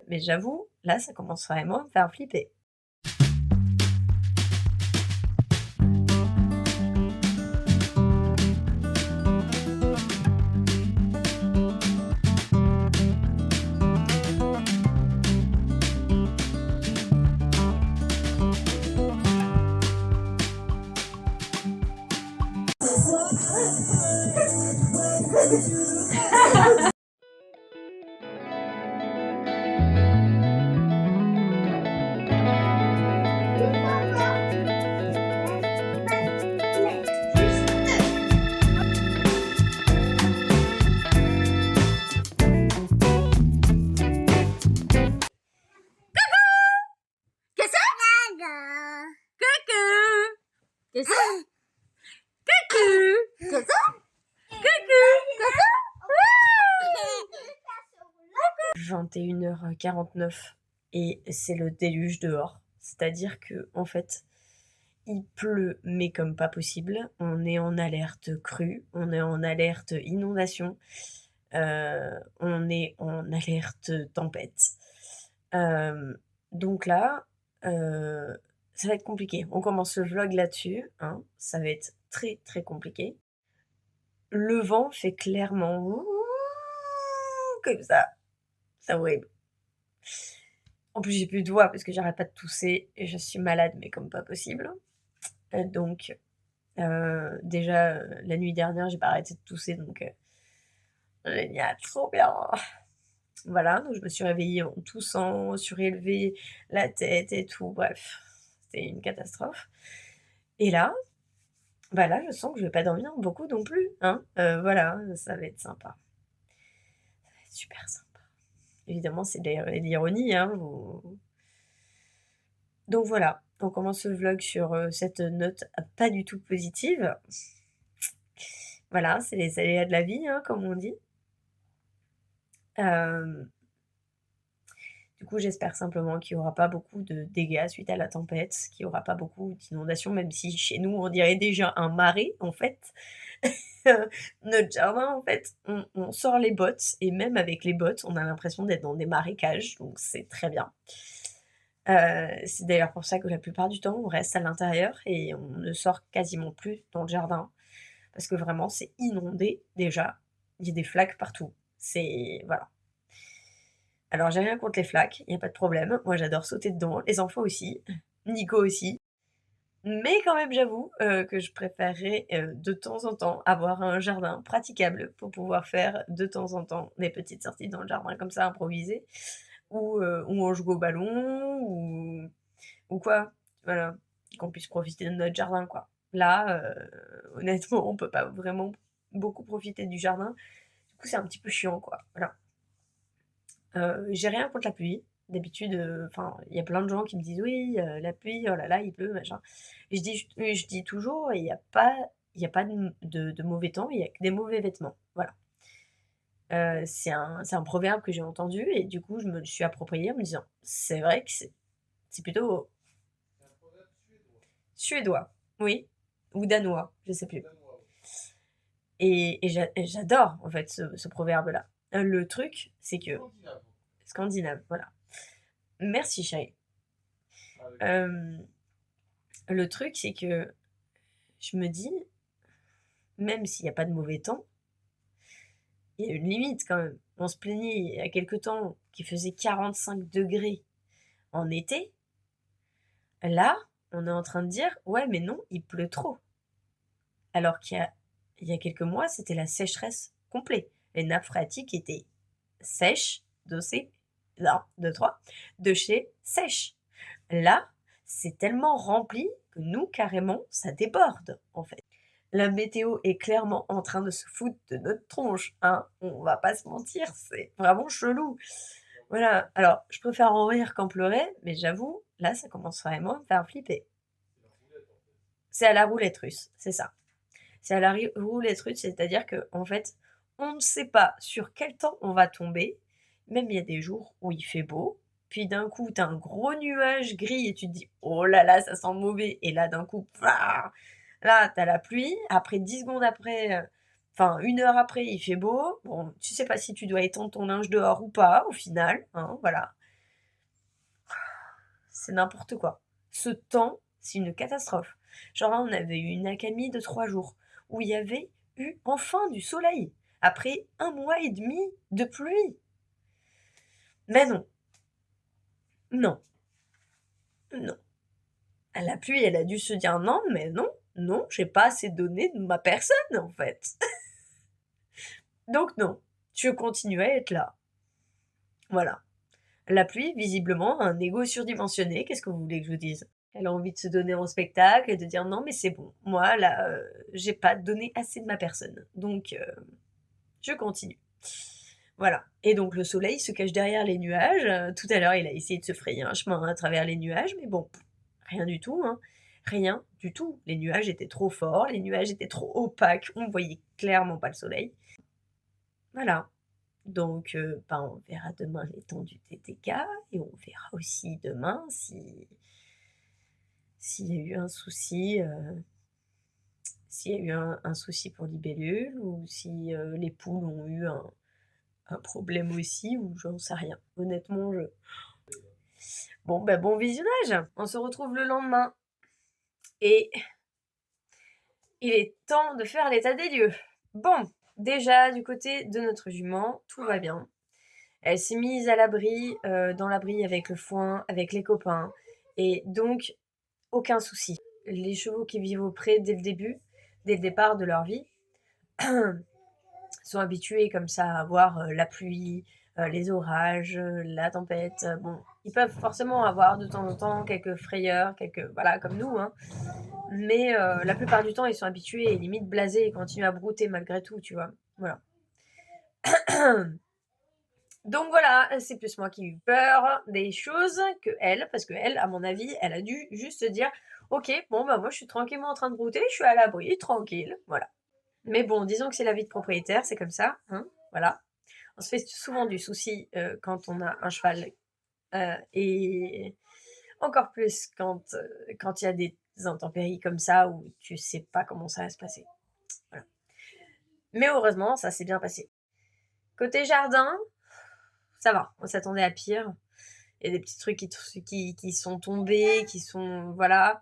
mais j'avoue, là, ça commence vraiment à me faire flipper. Qu'est-ce que Qu'est-ce que Qu'est-ce que 21h49 et c'est le déluge dehors. C'est-à-dire que en fait, il pleut, mais comme pas possible. On est en alerte crue, on est en alerte inondation, on est en alerte tempête. Donc là, ça va être compliqué. On commence le vlog là-dessus, hein. Ça va être très, très compliqué. Le vent fait clairement ouh comme ça. C'est horrible. En plus, j'ai plus de voix parce que j'arrête pas de tousser et je suis malade, mais comme pas possible. Donc, déjà, la nuit dernière, j'ai pas arrêté de tousser, donc génial, trop bien. Voilà, donc je me suis réveillée en toussant, surélevé la tête et tout, bref, c'était une catastrophe. Et là, bah là, je sens que je vais pas dormir beaucoup non plus, hein. Voilà, ça va être sympa. Ça va être super sympa. Évidemment, c'est de l'ironie, hein. Donc voilà, on commence le vlog sur cette note pas du tout positive. Voilà, c'est les aléas de la vie, hein, comme on dit. Du coup, j'espère simplement qu'il n'y aura pas beaucoup de dégâts suite à la tempête, qu'il n'y aura pas beaucoup d'inondations, même si chez nous, on dirait déjà un marais, en fait. Notre jardin, en fait, on sort les bottes, et même avec les bottes, on a l'impression d'être dans des marécages, donc c'est très bien. C'est d'ailleurs pour ça que la plupart du temps, on reste à l'intérieur et on ne sort quasiment plus dans le jardin, parce que vraiment, c'est inondé déjà. Il y a des flaques partout. C'est... voilà. Alors j'ai rien contre les flaques, il y a pas de problème. Moi j'adore sauter dedans, les enfants aussi, Nico aussi. Mais quand même j'avoue, que je préférerais, de temps en temps avoir un jardin praticable pour pouvoir faire de temps en temps des petites sorties dans le jardin comme ça improvisées où on joue au ballon ou quoi. Voilà, qu'on puisse profiter de notre jardin quoi. Là, honnêtement on peut pas vraiment beaucoup profiter du jardin. Du coup c'est un petit peu chiant quoi, voilà. J'ai rien contre la pluie. D'habitude, enfin, il y a plein de gens qui me disent: «Oui, la pluie, oh là là, il pleut, machin». Et je dis toujours: il y a pas de mauvais temps, il y a que des mauvais vêtements». Voilà. C'est un proverbe que j'ai entendu et du coup, je me le suis approprié en me disant: «C'est vrai que c'est plutôt suédois, oui, ou danois, je sais plus». Et j'adore en fait ce proverbe-là. Le truc, c'est que scandinave, voilà. Merci chérie. Le truc, c'est que je me dis, même s'il y a pas de mauvais temps, il y a une limite quand même. On se plaignait il y a quelque temps qu'il faisait 45 degrés en été. Là, on est en train de dire: «Ouais, mais non, il pleut trop». Alors il y a quelques mois, c'était la sécheresse complète. Les nappes phréatiques étaient sèches, dossées, 1, 2, 3, de chez sèche. Là, c'est tellement rempli que nous, carrément, ça déborde, en fait. La météo est clairement en train de se foutre de notre tronche, hein. On va pas se mentir, c'est vraiment chelou. Voilà, alors je préfère en rire qu'en pleurer, mais j'avoue, là, ça commence vraiment à me faire flipper. C'est à la roulette russe, c'est ça. C'est à la roulette russe, c'est-à-dire que en fait, on ne sait pas sur quel temps on va tomber. Même il y a des jours où il fait beau, puis d'un coup, tu as un gros nuage gris et tu te dis: «Oh là là, ça sent mauvais» et là, d'un coup, là, tu as la pluie. Après 10 secondes après, enfin 1 heure après, il fait beau. Bon, tu sais pas si tu dois étendre ton linge dehors ou pas au final, hein, voilà. c'est n'importe quoi. Ce temps, c'est une catastrophe. Genre là, on avait eu une accalmie de 3 jours où il y avait eu enfin du soleil après 1 mois et demi de pluie. Mais non, non, non. La pluie, elle a dû se dire non, mais non, non, j'ai pas assez donné de ma personne en fait. Donc non, je continue à être là. Voilà. La pluie, visiblement, a un ego surdimensionné, qu'est-ce que vous voulez que je vous dise? Elle a envie de se donner en spectacle et de dire non mais c'est bon, moi là, j'ai pas donné assez de ma personne, donc je continue. Voilà. Et donc le soleil se cache derrière les nuages. Tout à l'heure, il a essayé de se frayer un chemin à travers les nuages, mais bon, rien du tout, hein. Rien du tout. Les nuages étaient trop forts, les nuages étaient trop opaques, on voyait clairement pas le soleil. Voilà. Donc, ben, on verra demain l'étendue des dégâts et on verra aussi demain s'il y a eu un souci, s'il y a eu un souci pour libellule ou si, les poules ont eu un problème aussi ou j'en sais rien. Honnêtement, je bon, bah, bon visionnage! On se retrouve le lendemain et il est temps de faire l'état des lieux. Bon, déjà du côté de notre jument, tout va bien. Elle s'est mise à l'abri, dans l'abri avec le foin, avec les copains et donc aucun souci. Les chevaux qui vivent au pré dès le début, dès le départ de leur vie, sont habitués comme ça à voir la pluie, les orages, la tempête. Bon, ils peuvent forcément avoir de temps en temps quelques frayeurs, quelques voilà comme nous, hein. Mais la plupart du temps, ils sont habitués et limite blasés et continuent à brouter malgré tout, tu vois. Voilà. Donc voilà, c'est plus moi qui ai eu peur des choses que elle, parce que elle, à mon avis, elle a dû juste se dire, ok, bon bah moi je suis tranquillement en train de brouter, je suis à l'abri, tranquille, voilà. Mais bon, disons que c'est la vie de propriétaire, c'est comme ça, hein, voilà. On se fait souvent du souci quand on a un cheval et encore plus quand il y a des intempéries comme ça où tu sais pas comment ça va se passer. Voilà. Mais heureusement, ça s'est bien passé. Côté jardin, ça va, on s'attendait à pire. Il y a des petits trucs qui sont tombés, qui sont... Voilà.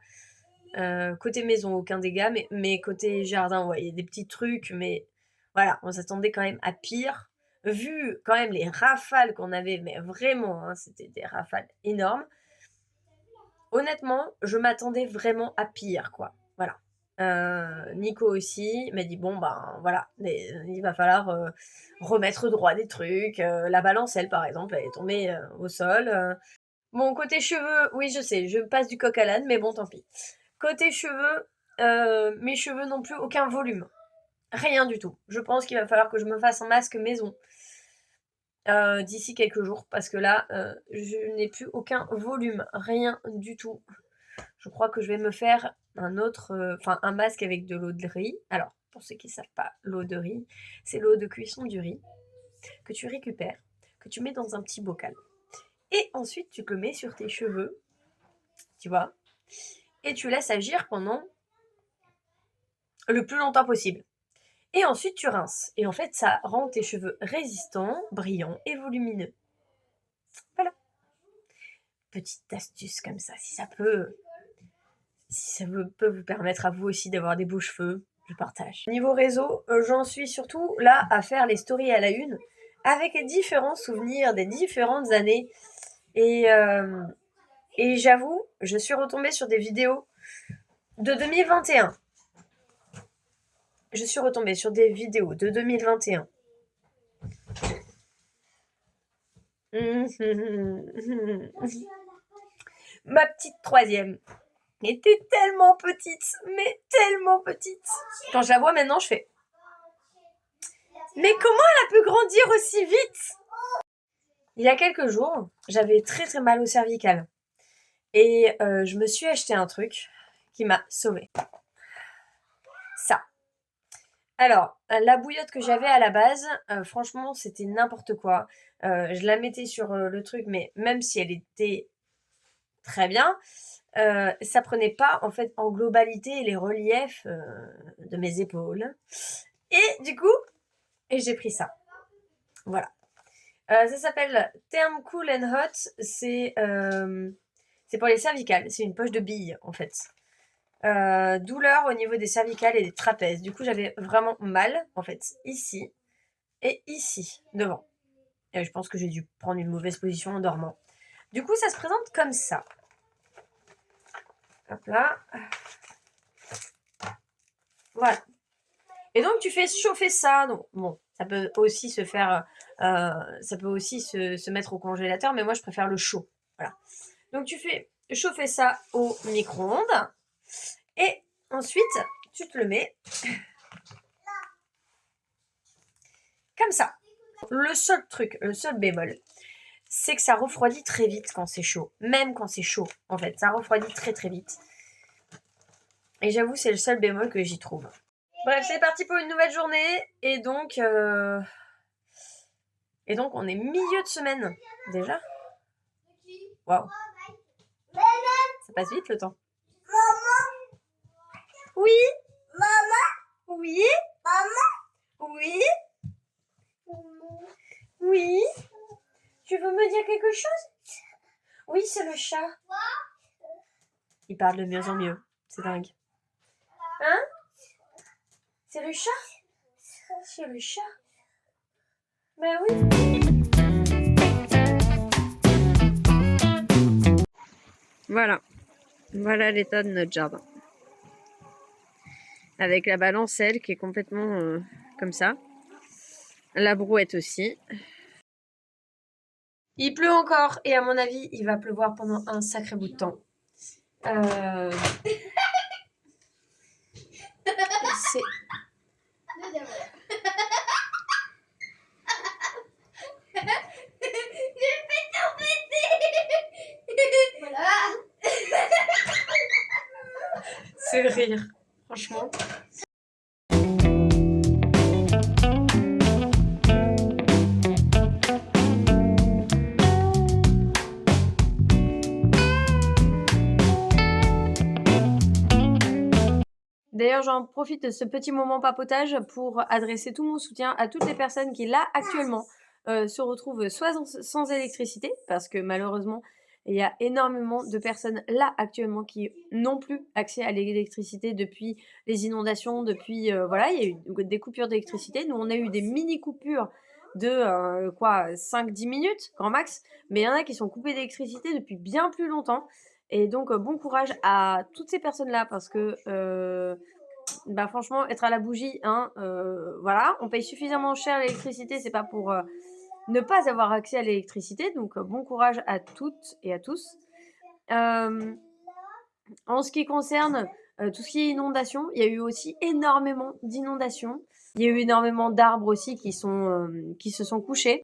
Côté maison, aucun dégât, mais côté jardin, ouais, il y a des petits trucs, mais voilà, on s'attendait quand même à pire. Vu quand même les rafales qu'on avait, mais vraiment, hein, c'était des rafales énormes. Honnêtement, je m'attendais vraiment à pire, quoi. Voilà. Nico aussi m'a dit bon ben voilà, il va falloir remettre droit des trucs. La balancelle par exemple, elle est tombée au sol. Bon, côté cheveux, oui je sais, je passe du coq à l'âne, mais bon tant pis. Côté cheveux, mes cheveux n'ont plus aucun volume. Rien du tout. Je pense qu'il va falloir que je me fasse un masque maison d'ici quelques jours, parce que là, je n'ai plus aucun volume. Rien du tout. Je crois que je vais me faire un masque avec de l'eau de riz. Alors, pour ceux qui ne savent pas, l'eau de riz, c'est l'eau de cuisson du riz que tu récupères, que tu mets dans un petit bocal. Et ensuite, tu te le mets sur tes cheveux, tu vois, et tu laisses agir pendant le plus longtemps possible. Et ensuite, tu rinces. Et en fait, ça rend tes cheveux résistants, brillants et volumineux. Voilà. Petite astuce comme ça, si ça peut vous permettre à vous aussi d'avoir des beaux cheveux, je partage. Niveau réseau, j'en suis surtout là à faire les stories à la une avec les différents souvenirs des différentes années. Et j'avoue, je suis retombée sur des vidéos de 2021. Je suis retombée sur des vidéos de 2021. Ma petite troisième était tellement petite, mais tellement petite. Quand je la vois maintenant, je fais... Mais comment elle a pu grandir aussi vite? Il y a quelques jours, j'avais très très mal au cervical. Et je me suis acheté un truc qui m'a sauvée. Ça. Alors, la bouillotte que j'avais à la base, franchement, c'était n'importe quoi. Je la mettais sur le truc, mais même si elle était très bien, ça prenait pas en fait en globalité les reliefs de mes épaules. Et du coup, j'ai pris ça. Voilà. Ça s'appelle Term Cool and Hot. C'est pour les cervicales. C'est une poche de bille, en fait. Douleur au niveau des cervicales et des trapèzes. Du coup, j'avais vraiment mal, en fait, ici et ici, devant. Et je pense que j'ai dû prendre une mauvaise position en dormant. Du coup, ça se présente comme ça. Hop là. Voilà. Et donc, tu fais chauffer ça. Donc, bon, ça peut aussi se faire... ça peut aussi se mettre au congélateur, mais moi, je préfère le chaud. Voilà. Donc, tu fais chauffer ça au micro-ondes. Et ensuite, tu te le mets comme ça. Le seul truc, le seul bémol, c'est que ça refroidit très vite quand c'est chaud. Même quand c'est chaud, en fait. Ça refroidit très très vite. Et j'avoue, c'est le seul bémol que j'y trouve. Bref, c'est parti pour une nouvelle journée. Et donc, on est milieu de semaine. Déjà. Waouh. Ça passe vite le temps. Oui. Maman. Oui. Maman. Oui. Oui. Tu veux me dire quelque chose? Oui, c'est le chat. Il parle de mieux en mieux. C'est dingue. Hein? C'est le chat? C'est le chat. Ben oui. Voilà. Voilà l'état de notre jardin. Avec la balancelle qui est complètement comme ça. La brouette aussi. Il pleut encore et à mon avis, il va pleuvoir pendant un sacré bout de temps. C'est... C'est rire, franchement. D'ailleurs, j'en profite de ce petit moment papotage pour adresser tout mon soutien à toutes les personnes qui, là, actuellement, se retrouvent soit sans électricité, parce que malheureusement, il y a énormément de personnes là, actuellement, qui n'ont plus accès à l'électricité depuis les inondations, depuis, voilà, il y a eu des coupures d'électricité. Nous, on a eu des mini-coupures de, 5-10 minutes, grand max, mais il y en a qui sont coupées d'électricité depuis bien plus longtemps. Et donc, bon courage à toutes ces personnes-là parce que, bah, franchement, être à la bougie, hein, voilà, on paye suffisamment cher l'électricité, c'est pas pour ne pas avoir accès à l'électricité. Donc, bon courage à toutes et à tous. En ce qui concerne tout ce qui est inondation, il y a eu aussi énormément d'inondations. Il y a eu énormément d'arbres aussi qui se sont couchés.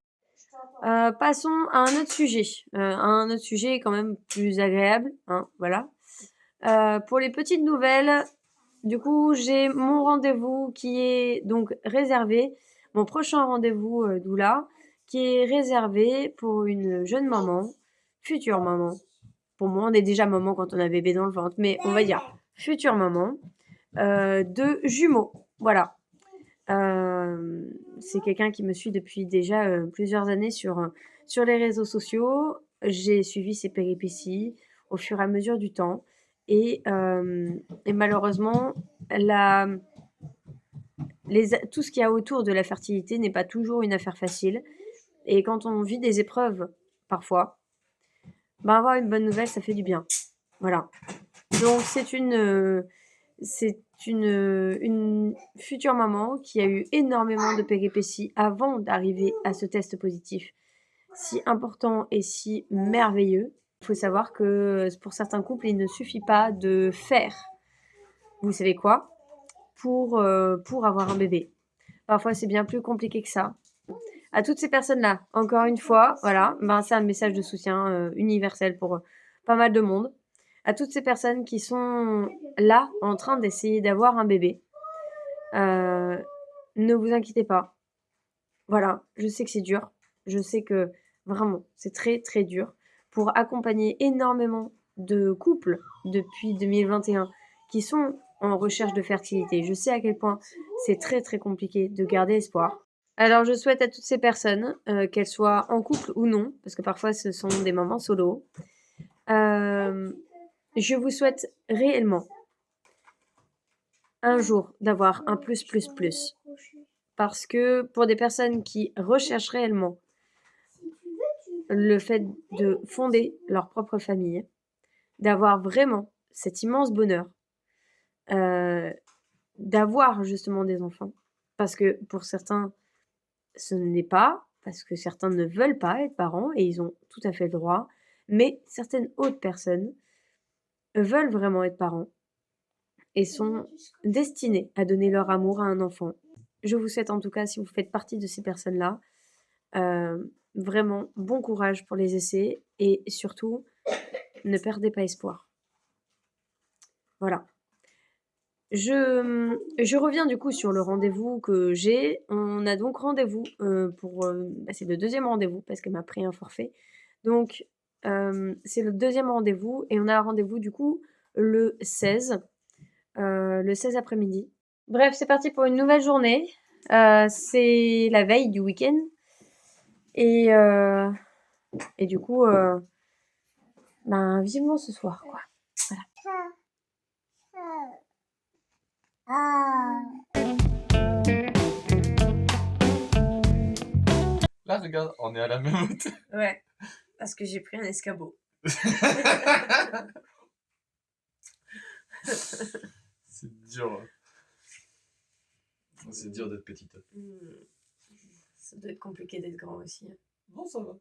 Passons à un autre sujet quand même plus agréable, hein, voilà. Pour les petites nouvelles, du coup, j'ai mon rendez-vous qui est donc réservé, mon prochain rendez-vous doula, qui est réservé pour une jeune maman, future maman. Pour moi, on est déjà maman quand on a bébé dans le ventre, mais on va dire future maman, de jumeaux. Voilà. C'est quelqu'un qui me suit depuis déjà plusieurs années sur les réseaux sociaux. J'ai suivi ses péripéties au fur et à mesure du temps. Et malheureusement, tout ce qu'il y a autour de la fertilité n'est pas toujours une affaire facile. Et quand on vit des épreuves, parfois, ben avoir une bonne nouvelle, ça fait du bien. Voilà. Donc c'est une future maman qui a eu énormément de péripéties avant d'arriver à ce test positif si important et si merveilleux. Il faut savoir que pour certains couples, il ne suffit pas de faire, vous savez quoi, pour avoir un bébé. Parfois, c'est bien plus compliqué que ça. À toutes ces personnes-là, encore une fois, voilà, ben, c'est un message de soutien universel pour pas mal de monde. À toutes ces personnes qui sont là en train d'essayer d'avoir un bébé, ne vous inquiétez pas. Voilà, je sais que c'est dur. Je sais que vraiment, c'est très très dur pour accompagner énormément de couples depuis 2021 qui sont en recherche de fertilité. Je sais à quel point c'est très très compliqué de garder espoir. Alors je souhaite à toutes ces personnes, qu'elles soient en couple ou non, parce que parfois ce sont des mamans solo, Je vous souhaite réellement un jour d'avoir un plus plus plus. Parce que pour des personnes qui recherchent réellement le fait de fonder leur propre famille, d'avoir vraiment cet immense bonheur, d'avoir justement des enfants. Parce que pour certains, ce n'est pas, parce que certains ne veulent pas être parents et ils ont tout à fait le droit. Mais certaines autres personnes veulent vraiment être parents et sont destinés à donner leur amour à un enfant. Je vous souhaite en tout cas, si vous faites partie de ces personnes-là, vraiment bon courage pour les essais et surtout, ne perdez pas espoir. Voilà. Je reviens du coup sur le rendez-vous que j'ai. On a donc rendez-vous pour... c'est le deuxième rendez-vous parce qu'elle m'a pris un forfait. Donc, c'est le deuxième rendez-vous et on a un rendez-vous du coup le 16 après-midi. Bref, c'est parti pour une nouvelle journée. C'est la veille du week-end. Et du coup, ben, vivement ce soir, quoi. Voilà. Là, regarde, on est à la même hauteur. Ouais, parce que j'ai pris un escabeau. C'est dur. Hein. C'est dur d'être petite. Ça doit être compliqué d'être grand aussi. Non, ça va.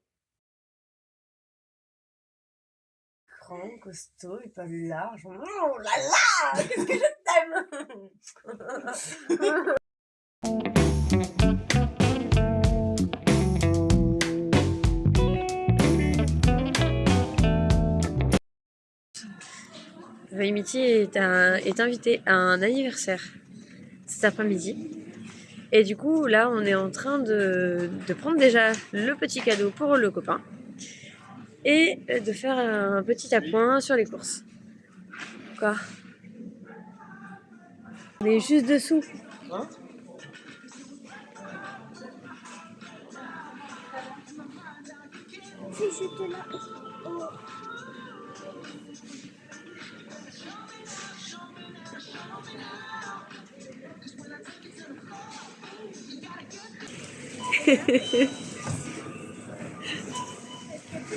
Grand, costaud et pas large. Oh là là, qu'est-ce que je t'aime. Vaimiti est invité à un anniversaire cet après-midi. Et du coup, là, on est en train de prendre déjà le petit cadeau pour le copain et de faire un petit appoint sur les courses. Quoi? On est juste dessous. Hein? Si j'étais là. Oh.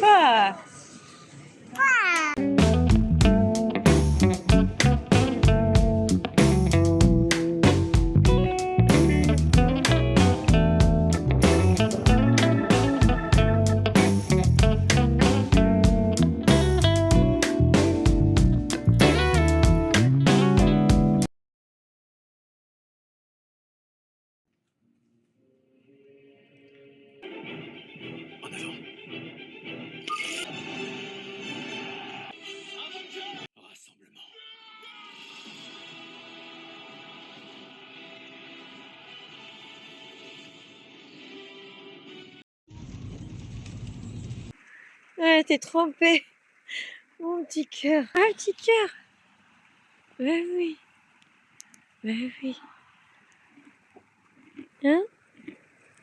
Ah. Ah, t'es trempé. Mon petit cœur. Ah, petit cœur. Ben oui. Ben oui. Hein?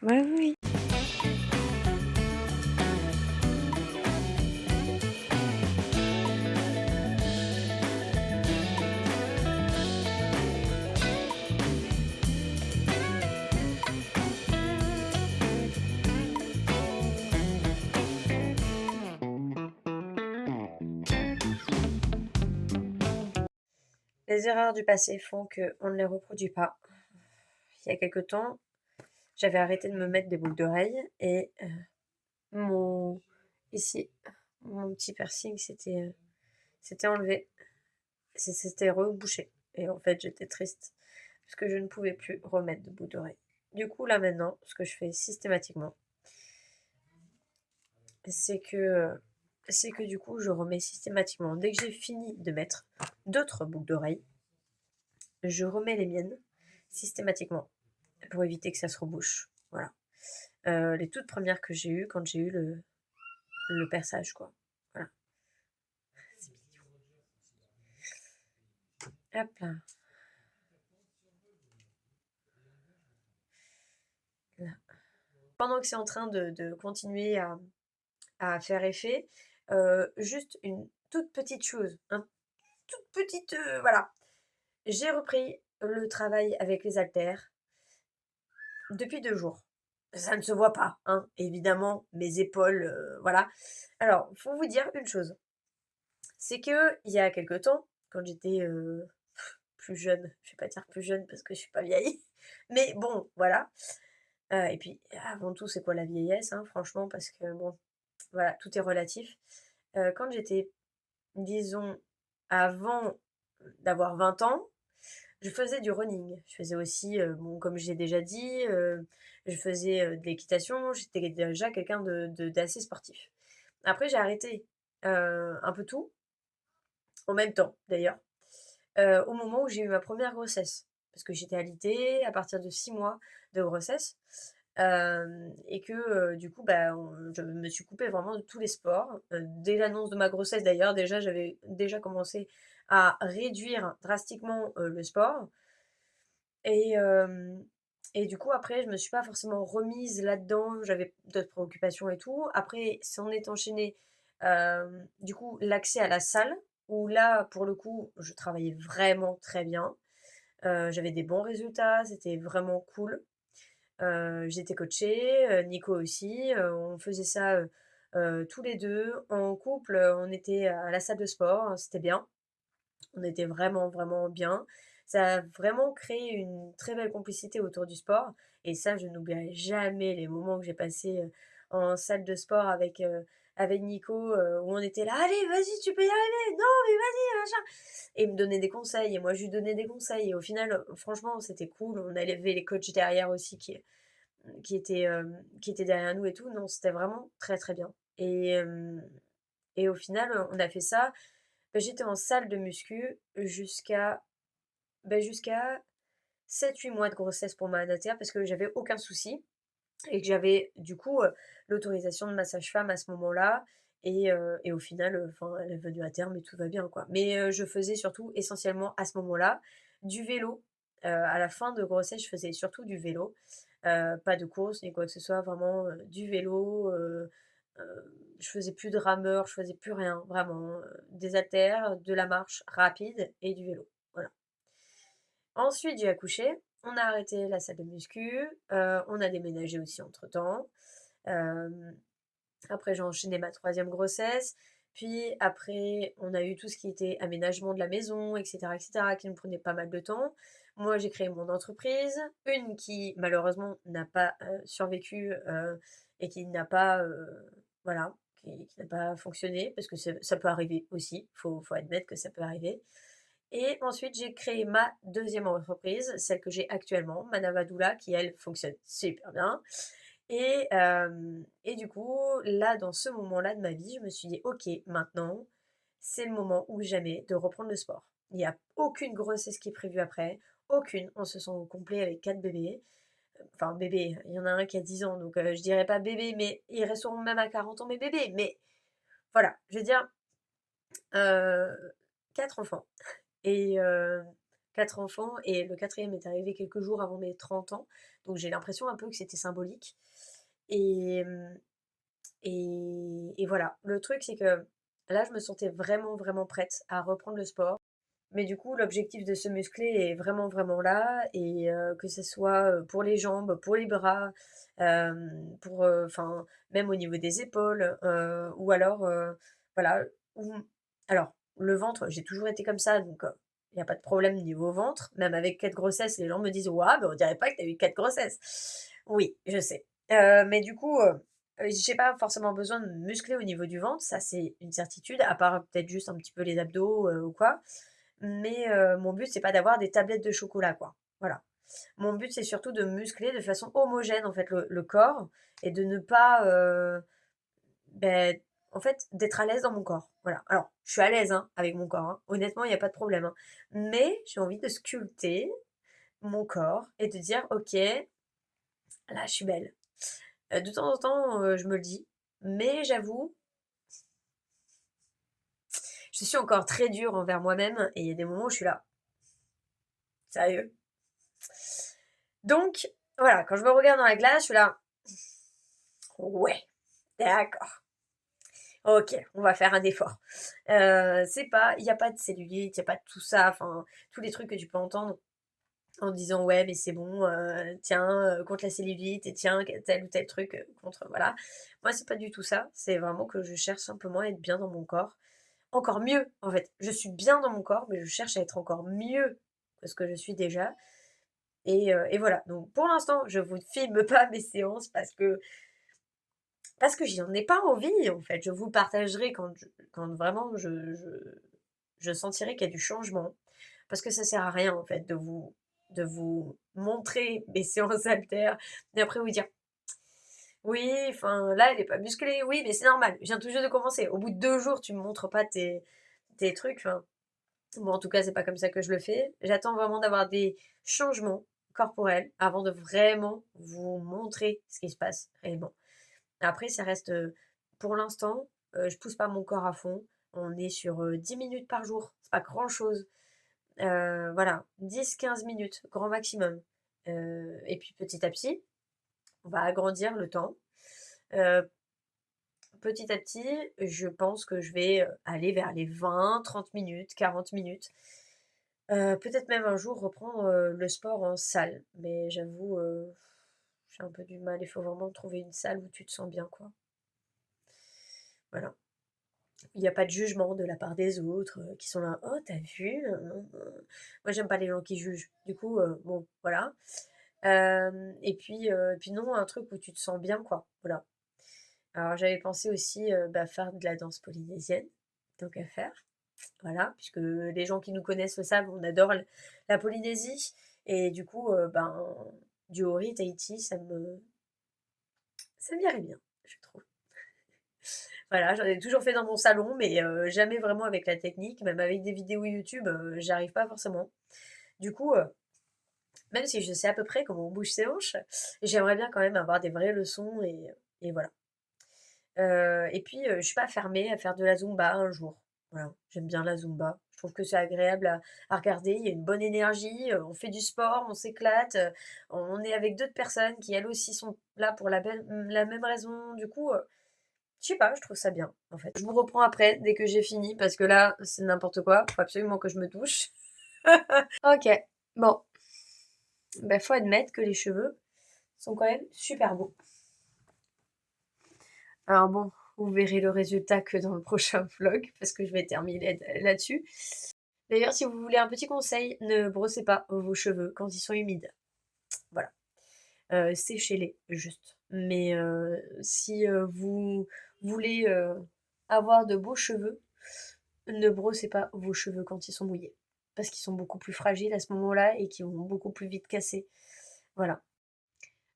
Ben oui. Les erreurs du passé font qu'on ne les reproduit pas. Il y a quelque temps, j'avais arrêté de me mettre des boucles d'oreilles et mon petit piercing s'était enlevé, c'était rebouché. Et en fait, j'étais triste parce que je ne pouvais plus remettre de boucles d'oreilles. Du coup, là maintenant, ce que je fais systématiquement, c'est que du coup, je remets systématiquement, dès que j'ai fini de mettre d'autres boucles d'oreilles, je remets les miennes systématiquement pour éviter que ça se rebouche. Voilà. Les toutes premières que j'ai eues quand j'ai eu le perçage, quoi. Voilà. C'est mignon. Hop là. Là. Pendant que c'est en train de continuer à faire effet, juste une toute petite chose, toute petite, voilà. J'ai repris le travail avec les haltères depuis 2 jours. Ça ne se voit pas, hein, évidemment, mes épaules, voilà. Alors, faut vous dire une chose, c'est qu'il y a quelque temps, quand j'étais, plus jeune, je vais pas dire plus jeune parce que je suis pas vieille, mais bon, voilà. Et puis, avant tout, c'est quoi la vieillesse, hein, franchement, parce que bon, voilà, tout est relatif. Quand j'étais, disons, avant d'avoir 20 ans, je faisais du running. Je faisais aussi, bon, comme j'ai déjà dit, je faisais, de l'équitation. J'étais déjà quelqu'un d'assez sportif. Après, j'ai arrêté, un peu tout, en même temps d'ailleurs, au moment où j'ai eu ma première grossesse. Parce que j'étais alitée à partir de 6 mois de grossesse. Et que, du coup, bah, je me suis coupée vraiment de tous les sports. Dès l'annonce de ma grossesse d'ailleurs, déjà, j'avais déjà commencé à réduire drastiquement, le sport. Et, et du coup, après, je me suis pas forcément remise là-dedans. J'avais d'autres préoccupations et tout. Après, s'en est enchaîné, du coup, l'accès à la salle, où là, pour le coup, je travaillais vraiment très bien. J'avais des bons résultats, c'était vraiment cool. J'étais coachée, Nico aussi, on faisait ça, tous les 2 en couple, on était à la salle de sport, c'était bien. On était vraiment, vraiment bien. Ça a vraiment créé une très belle complicité autour du sport et ça, je n'oublierai jamais les moments que j'ai passés, en salle de sport avec Nico, où on était là: «Allez, vas-y, tu peux y arriver! Non, mais vas-y, machin!» Et il me donnait des conseils et moi je lui donnais des conseils et au final, franchement, c'était cool. On avait les coachs derrière aussi qui étaient derrière nous et tout. Non, c'était vraiment très, très bien et au final, on a fait ça. J'étais en salle de muscu jusqu'à 7-8 mois de grossesse pour ma Anatea parce que j'avais aucun souci et que j'avais du coup, l'autorisation de ma sage-femme à ce moment-là et au final, enfin, elle est venue à terme et tout va bien, quoi. Mais, je faisais surtout essentiellement à ce moment-là du vélo. À la fin de grossesse, je faisais surtout du vélo, pas de course ni quoi que ce soit, vraiment, du vélo, je faisais plus de rameur, je faisais plus rien, vraiment, des haltères, de la marche rapide et du vélo, voilà. Ensuite, j'ai accouché, on a arrêté la salle de muscu, on a déménagé aussi entre-temps. Hem, Après j'ai enchaîné ma troisième grossesse, puis après on a eu tout ce qui était aménagement de la maison et cetera, qui me prenait pas mal de temps. Moi, j'ai créé mon entreprise, une qui malheureusement n'a pas, survécu, et qui n'a pas, voilà, qui n'a pas fonctionné parce que ça peut arriver aussi, faut admettre que ça peut arriver. Et ensuite, j'ai créé ma deuxième entreprise, celle que j'ai actuellement, Manavadoula, qui elle fonctionne super bien. Et du coup, là, dans ce moment-là de ma vie, je me suis dit: «OK, maintenant, c'est le moment ou jamais de reprendre le sport». Il n'y a aucune grossesse qui est prévue après, aucune. On se sent au complet avec 4 bébés. Enfin bébés, il y en a un qui a 10 ans, donc je dirais pas bébé, mais ils resteront même à 40 ans mes bébés. Mais voilà, je veux dire, heu, 4 enfants. Et 4 enfants et le quatrième est arrivé quelques jours avant mes 30 ans, donc j'ai l'impression un peu que c'était symbolique et et voilà. Le truc, c'est que là, je me sentais vraiment, vraiment prête à reprendre le sport, mais du coup, l'objectif de se muscler est vraiment, vraiment là et que ce soit, pour les jambes, pour les bras, pour, enfin, même au niveau des épaules, ou alors, voilà, ou alors le ventre, j'ai toujours été comme ça, donc il y a pas de problème niveau ventre. Même avec 4 grossesses, les gens me disent: «Waouh, bah, on dirait pas que tu as eu 4 grossesses». Oui, je sais, mais du coup, j'ai pas forcément besoin de me muscler au niveau du ventre, ça c'est une certitude, à part peut-être juste un petit peu les abdos, ou quoi. Mais mon but, c'est pas d'avoir des tablettes de chocolat, quoi. Voilà. Mon but, c'est surtout de muscler de façon homogène, en fait, le corps et de ne pas, beh, en fait, d'être à l'aise dans mon corps. Voilà. Alors, je suis à l'aise, hein, avec mon corps, hein. Honnêtement, il y a pas de problème, hein. Mais j'ai envie de sculpter mon corps et de dire: «OK, là, je suis belle». De temps en temps, je me le dis, mais j'avoue, je suis encore très dure envers moi-même et il y a des moments où je suis là: «Sérieux?» Donc voilà, quand je me regarde dans la glace, je suis là: «Ouais, d'accord. OK, on va faire un effort. C'est pas il y a pas de cellulite, il y a pas de tout ça, enfin, tous les trucs que tu peux entendre en disant: «Ouais, mais c'est bon, tiens, contre la cellulite et tiens, tel ou tel truc, contre» voilà. Moi, c'est pas du tout ça, c'est vraiment que je cherche simplement à être bien dans mon corps. Encore mieux, en fait. Je suis bien dans mon corps, mais je cherche à être encore mieux que ce que je suis déjà et voilà. Donc pour l'instant, je vous filme pas mes séances parce que j'en ai pas envie, en fait. Je vous le partagerai quand vraiment je sentirai qu'il y a du changement. Parce que ça sert à rien, en fait, de vous montrer mes séances haltères et après vous dire: «Oui, enfin, là, elle est pas musclée. Oui, mais c'est normal, je viens tout juste de commencer». Au bout de 2 jours, tu me montres pas tes trucs, enfin, bon, en tout cas, c'est pas comme ça que je le fais. J'attends vraiment d'avoir des changements corporels avant de vraiment vous montrer ce qui se passe réellement. Après, ça reste, pour l'instant, je pousse pas mon corps à fond. On est sur, 10 minutes par jour, c'est pas grand-chose. Voilà, 10-15 minutes, grand maximum. Et puis petit à petit, on va agrandir le temps. Heu, Petit à petit, je pense que je vais, aller vers les 20-30 minutes, 40 minutes. Peut-être même un jour reprendre, le sport en salle. Mais j'avoue, j'ai un peu du mal. Il faut vraiment trouver une salle où tu te sens bien, quoi. Voilà. Il y a pas de jugement de la part des autres, qui sont là: «Oh, tu as vu? Moi, j'aime pas les gens qui jugent. Du coup, bon, voilà. Et puis non, un truc où tu te sens bien, quoi. Voilà. Alors j'avais pensé aussi, bah, faire de la danse polynésienne, tant qu'à faire. Voilà, puisque les gens qui nous connaissent le savent, on adore la Polynésie et du coup, ben, du Ori, Tahiti, ça m'irait bien, je trouve. Voilà, j'en ai toujours fait dans mon salon, mais jamais vraiment avec la technique, même avec des vidéos YouTube, j'y arrive pas forcément. Du coup, même si je sais à peu près comment on bouge ses hanches, j'aimerais bien quand même avoir des vraies leçons et voilà. Et puis, je suis pas fermée à faire de la Zumba un jour. Voilà, j'aime bien la Zumba. Je trouve que c'est agréable à regarder, il y a une bonne énergie, on fait du sport, on s'éclate, on est avec d'autres personnes qui elles aussi sont là pour la même raison. Du coup, je sais pas, je trouve ça bien, en fait. Je vous reprends après, dès que j'ai fini, parce que là, c'est n'importe quoi. Faut absolument que je me touche. OK, bon, bah, faut admettre que les cheveux sont quand même super beaux. Alors bon, vous verrez le résultat que dans le prochain vlog, parce que je vais terminer là-dessus. D'ailleurs, si vous voulez un petit conseil, ne brossez pas vos cheveux quand ils sont humides. Voilà. Séchez-les juste. Mais si vous voulez avoir de beaux cheveux, ne brossez pas vos cheveux quand ils sont mouillés. Parce qu'ils sont beaucoup plus fragiles à ce moment-là et qu'ils vont beaucoup plus vite casser. Voilà.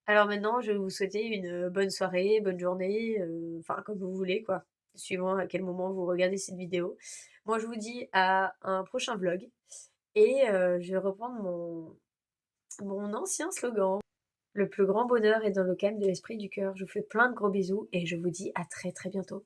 Alors maintenant, je vais vous souhaiter une bonne soirée, bonne journée, enfin comme vous voulez quoi, suivant à quel moment vous regardez cette vidéo. Moi, je vous dis à un prochain vlog et je vais reprendre mon ancien slogan: «Le plus grand bonheur est dans le calme de l'esprit et du cœur». Je vous fais plein de gros bisous et je vous dis à très, très bientôt.